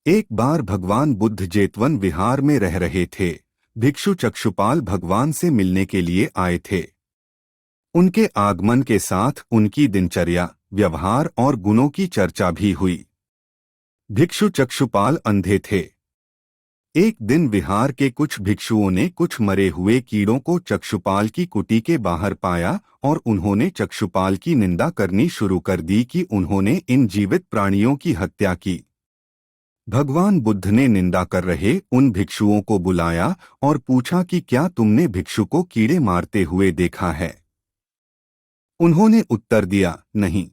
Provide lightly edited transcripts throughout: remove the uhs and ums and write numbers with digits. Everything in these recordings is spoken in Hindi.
एक बार भगवान बुद्ध जेतवन विहार में रह रहे थे। भिक्षु चक्षुपाल भगवान से मिलने के लिए आए थे। उनके आगमन के साथ उनकी दिनचर्या, व्यवहार और गुणों की चर्चा भी हुई। भिक्षु चक्षुपाल अंधे थे। एक दिन विहार के कुछ भिक्षुओं ने कुछ मरे हुए कीड़ों को चक्षुपाल की कुटी के बाहर पाया और उन्होंने चक्षुपाल की निंदा करनी शुरू कर दी कि उन्होंने इन जीवित प्राणियों की हत्या की। भगवान बुद्ध ने निंदा कर रहे उन भिक्षुओं को बुलाया और पूछा कि क्या तुमने भिक्षु को कीड़े मारते हुए देखा है? उन्होंने उत्तर दिया, नहीं।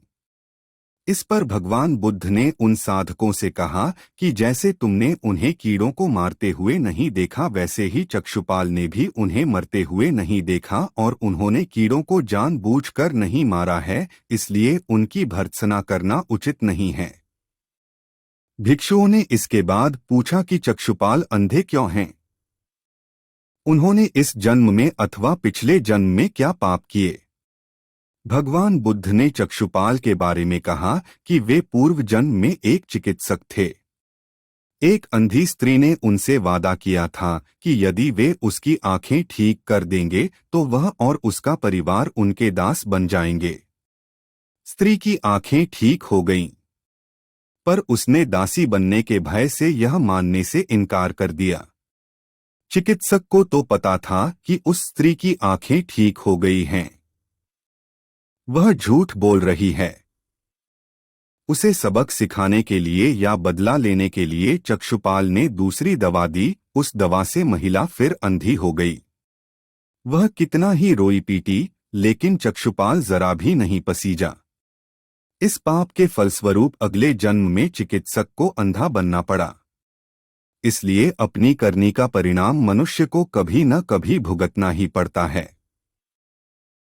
इस पर भगवान बुद्ध ने उन साधकों से कहा कि जैसे तुमने उन्हें कीड़ों को मारते हुए नहीं देखा, वैसे ही चक्षुपाल ने भी उन्हें मरते हुए नहीं देखा और उन्होंने कीड़ों को जानबूझकर नहीं मारा है, इसलिए उनकी भर्त्सना करना उचित नहीं है। भिक्षुओं ने इसके बाद पूछा कि चक्षुपाल अंधे क्यों हैं? उन्होंने इस जन्म में अथवा पिछले जन्म में क्या पाप किए? भगवान बुद्ध ने चक्षुपाल के बारे में कहा कि वे पूर्व जन्म में एक चिकित्सक थे। एक अंधी स्त्री ने उनसे वादा किया था कि यदि वे उसकी आंखें ठीक कर देंगे तो वह और उसका परिवार उनके दास बन जाएंगे। स्त्री की आंखें ठीक हो गईं, पर उसने दासी बनने के भय से यह मानने से इनकार कर दिया। चिकित्सक को तो पता था कि उस स्त्री की आंखें ठीक हो गई हैं। वह झूठ बोल रही है। उसे सबक सिखाने के लिए या बदला लेने के लिए चक्षुपाल ने दूसरी दवा दी। उस दवा से महिला फिर अंधी हो गई। वह कितना ही रोई पीटी, लेकिन चक्षुपाल जरा भी नहीं पसीजा। इस पाप के फलस्वरूप अगले जन्म में चिकित्सक को अंधा बनना पड़ा। इसलिए अपनी करनी का परिणाम मनुष्य को कभी न कभी भुगतना ही पड़ता है।